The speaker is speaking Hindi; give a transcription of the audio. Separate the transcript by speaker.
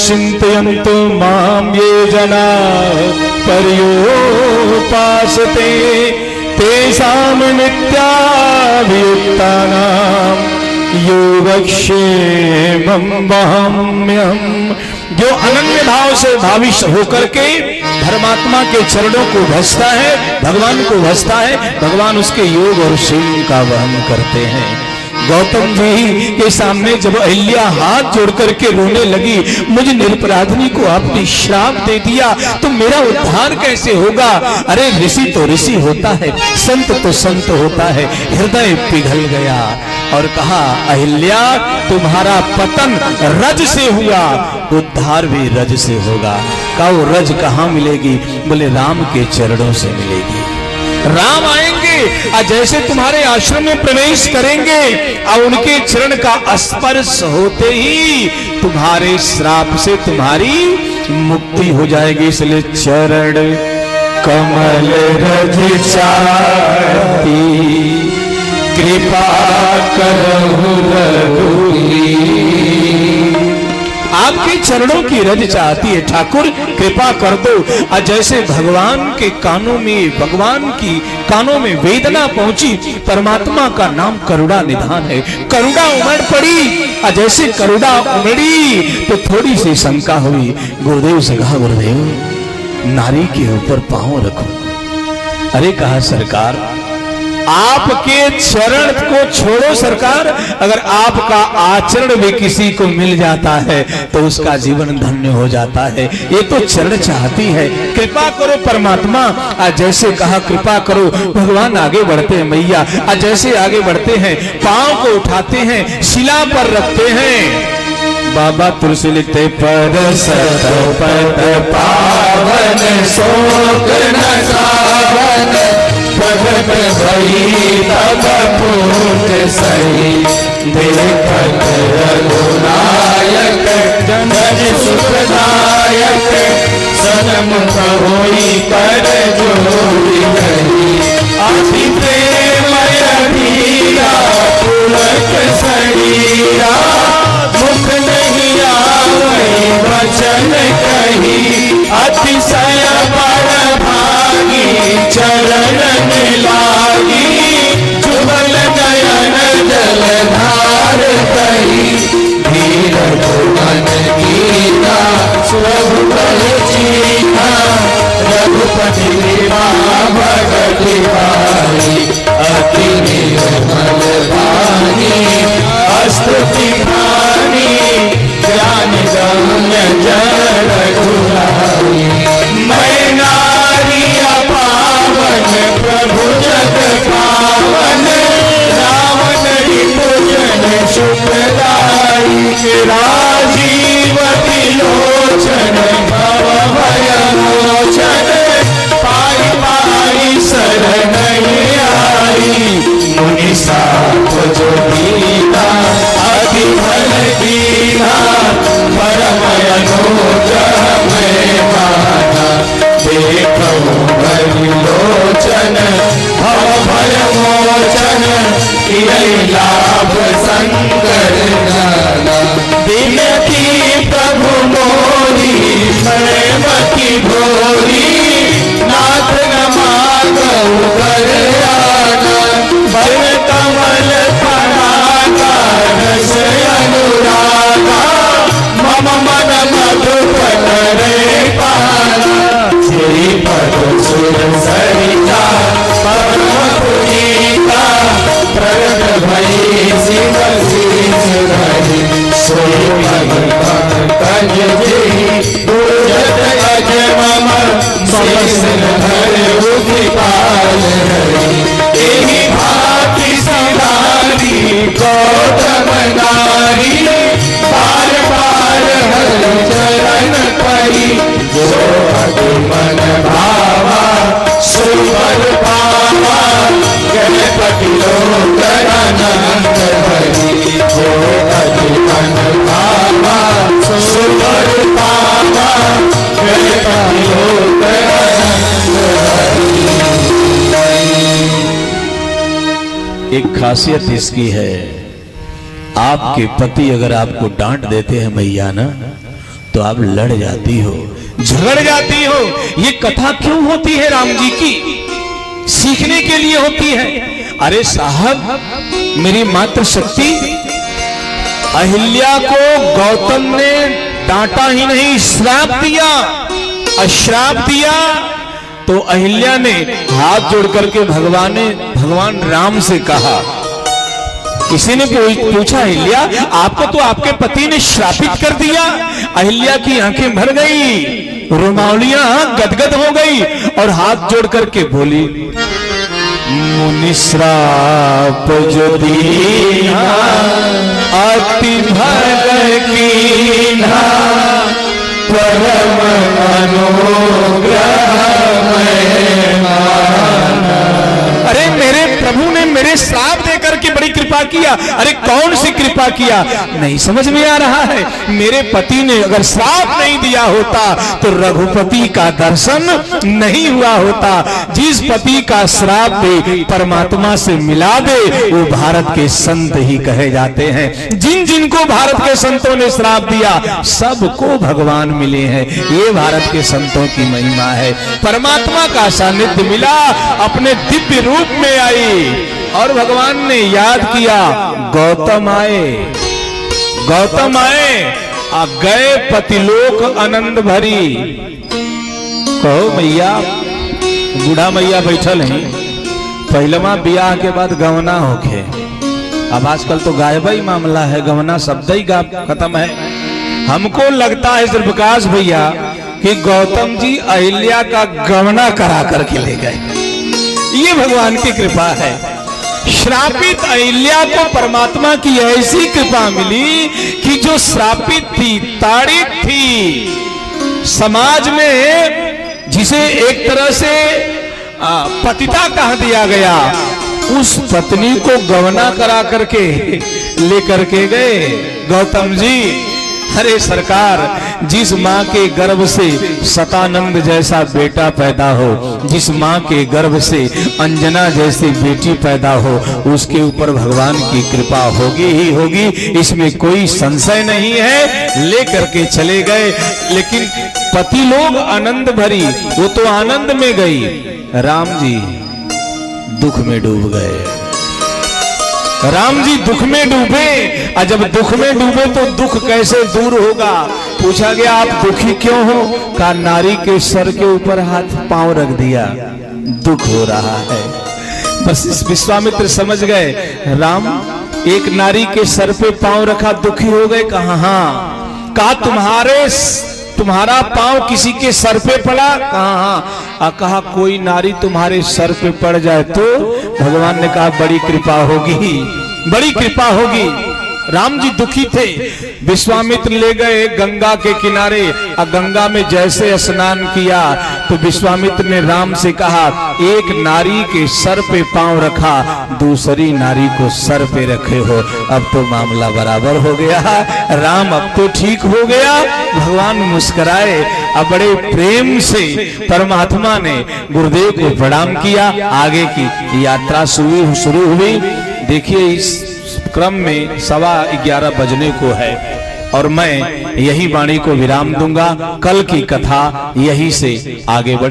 Speaker 1: चिन्तयन्तु मां ये जना पर्योपासते तेषां नित्याभियुक्तानां योगक्षेमं वहाम्यहम्। जो अनन्य भाव से भाविष्य होकर के धर्मात्मा के चरणों को भजता है, भगवान को भजता है, भगवान उसके योग और क्षेम का वहन करते हैं। गौतम जी के सामने जब अहिल्या हाथ जोड़ करके रोने लगी, मुझे निरपराधिनी को आपने श्राप दे दिया तो मेरा उद्धार कैसे होगा? अरे ऋषि तो ऋषि होता है, संत तो संत होता है। हृदय पिघल गया और कहा, अहिल्या तुम्हारा पतन रज से हुआ, उद्धार भी रज से होगा। कहा वो रज कहाँ मिलेगी? बोले राम के चरणों से मिलेगी। राम आएंगे और जैसे तुम्हारे आश्रम में प्रवेश करेंगे और उनके चरण का स्पर्श होते ही तुम्हारे श्राप से तुम्हारी मुक्ति हो जाएगी। इसलिए चरण कमल रज चाहती कृपा करहु रघुवीर। आपके चरणों की रज चाहती है ठाकुर, कृपा कर दो। और जैसे भगवान के कानों में, भगवान की कानों में वेदना पहुंची, परमात्मा का नाम करुणा निधान है, करुणा उमड़ पड़ी। और जैसे करुणा उमड़ी तो थोड़ी सी शंका हुई। गुरुदेव से कहा, गुरुदेव नारी के ऊपर पांव रखो। अरे कहा, सरकार आपके चरण को छोड़ो सरकार, अगर आपका आचरण भी किसी को मिल जाता है तो उसका जीवन धन्य हो जाता है। ये तो चरण चाहती है, कृपा करो परमात्मा। आज जैसे कहा कृपा करो, भगवान आगे बढ़ते हैं मैया। आज जैसे आगे बढ़ते हैं, पांव को उठाते हैं, शिला पर रखते हैं। बाबा तुलसी लिखते, पर सत पद पावन शोक न सावन, प्रगट भई तब पूत सही, देखत रघुनायक जन सुखदायक, सन्मुख होई कर जोड़ी गई, अति प्रेमय धीरा पुलक शरीरा, मुख नहीं आवै वचन कही, अतिशय बड़ भागी चरण लागी, जुगल नयन जलधार कही, धीरज मन गीता रघुपति जीता, रघुपति कृपा भगति भाई, अति निर्मल वाणी स्तुति खानी, ज्ञान गम्य जन रघुराई, मैं नारी पावन प्रभु जग पावन, रावण रिपुजन सुखदाई, राजीवती लोचन भव भयमोचन, पाई पाई शरण आई, मुनि साथ जो दीना अति भल दीना, परम अनुग्रह में माना, देखो भरि लोचन भव भय मोचन, यही लाभ शंकर जाना, बिनती प्रभु मोरी प्रेम की भोरी, नाथ न मांगऊ कर आना, वन कमल फरागा रस अनुरागा, मम मन मधुपन रे पाना, श्री पद सुर सरिता परम पुनीता, प्रगट भई शिव शीश धरि, सोई भगवान कज जेहि, दुर्जट अज मम शेष धर कृपाल हरि, एहि भांति सिधारी गौतम नारी, बार बार हर चरण परी, जो अति मन भावा सुवर पावा, गणपति लोक अनंत हरि, जो अति मन भावा सुवर पावा, गणपति लोक अनंत हरि। एक खासियत इसकी है, आपके पति अगर आपको डांट देते हैं मैया ना, तो आप लड़ जाती हो, झगड़ जाती हो। ये कथा क्यों होती है राम जी की? सीखने के लिए होती है। अरे साहब, मेरी मातृशक्ति अहिल्या को गौतम ने डांटा ही नहीं, श्राप दिया, अश्राप दिया। तो अहिल्या ने हाथ जोड़ करके भगवान राम से कहा, किसी ने पूछा, अहिल्या आपको तो आपके पति ने श्रापित कर दिया। अहिल्या की आंखें भर गई, रुमावलियां गदगद हो गई और हाथ जोड़ करके बोली, मुनि श्राप जो दीना अति भग कीन्हा, परम अनुग्रह मैं माना। अरे मेरे प्रभु ने मेरे श्राप देकर के बड़ी कृपा किया। अरे कौन सी कृपा किया, नहीं समझ में आ रहा है। मेरे पति ने अगर श्राप नहीं दिया होता तो रघुपति का दर्शन नहीं हुआ होता। जिस पति का श्राप दे परमात्मा से मिला दे वो भारत के संत ही कहे जाते हैं। जिन जिनको भारत के संतों ने श्राप दिया सबको भगवान मिले हैं। ये भारत के संतों की महिमा है। परमात्मा का सानिध्य मिला, अपने दिव्य रूप में आई और भगवान ने याद किया, गौतम आए, गौतम आए, आ गए पतिलोक आनंद भरी। कहो मैया, बूढ़ा मैया बैठल हैं, पहलमा ब्याह के बाद गवना होके। अब आजकल तो गायबा ही मामला है, गवना शब्द ही खत्म है। हमको लगता है श्री प्रकाश भैया कि गौतम जी अहिल्या का गवना करा करके ले गए। ये भगवान की कृपा है। श्रापित अहिल्या को परमात्मा की ऐसी कृपा मिली कि जो श्रापित थी, ताड़ित थी, समाज में जिसे एक तरह से पतिता कह दिया गया, उस पत्नी को गवना करा करके लेकर के गए गौतम जी। अरे सरकार, जिस माँ के गर्भ से सतानंद जैसा बेटा पैदा हो, जिस माँ के गर्भ से अंजना जैसी बेटी पैदा हो, उसके ऊपर भगवान की कृपा होगी ही होगी, इसमें कोई संशय नहीं है। लेकर के चले गए, लेकिन पति लोग आनंद भरी, वो तो आनंद में गई, राम जी दुख में डूब गए। राम जी दुख में डूबे, और जब दुख में डूबे तो दुख कैसे दूर होगा? पूछा गया आप दुखी क्यों हो? कहा नारी के सर के ऊपर हाथ पांव रख दिया, दुख हो रहा है। बस इस विश्वामित्र समझ गए, राम एक नारी के सर पे पांव रखा, दुखी हो गए। कहा हाँ। कहा तुम्हारा पांव किसी के सर पे पड़ा? कहा हाँ। कहा कोई नारी तुम्हारे सर पे पड़ जाए तो? भगवान ने कहा बड़ी कृपा होगी, बड़ी कृपा होगी। राम जी दुखी थे, विश्वामित्र ले गए गंगा के किनारे, और गंगा में जैसे स्नान किया तो विश्वामित्र ने राम से कहा, एक नारी के सर पे पांव रखा, दूसरी नारी को सर पे रखे हो, अब तो मामला बराबर हो गया। राम अब तो ठीक हो गया। भगवान मुस्कुराए, अब बड़े प्रेम से परमात्मा ने गुरुदेव को प्रणाम किया। आगे की यात्रा शुरू हुई। देखिए इस क्रम में 11:15 बजने को है और मैं यही वाणी को विराम दूंगा। कल की कथा यही से आगे बढ़े।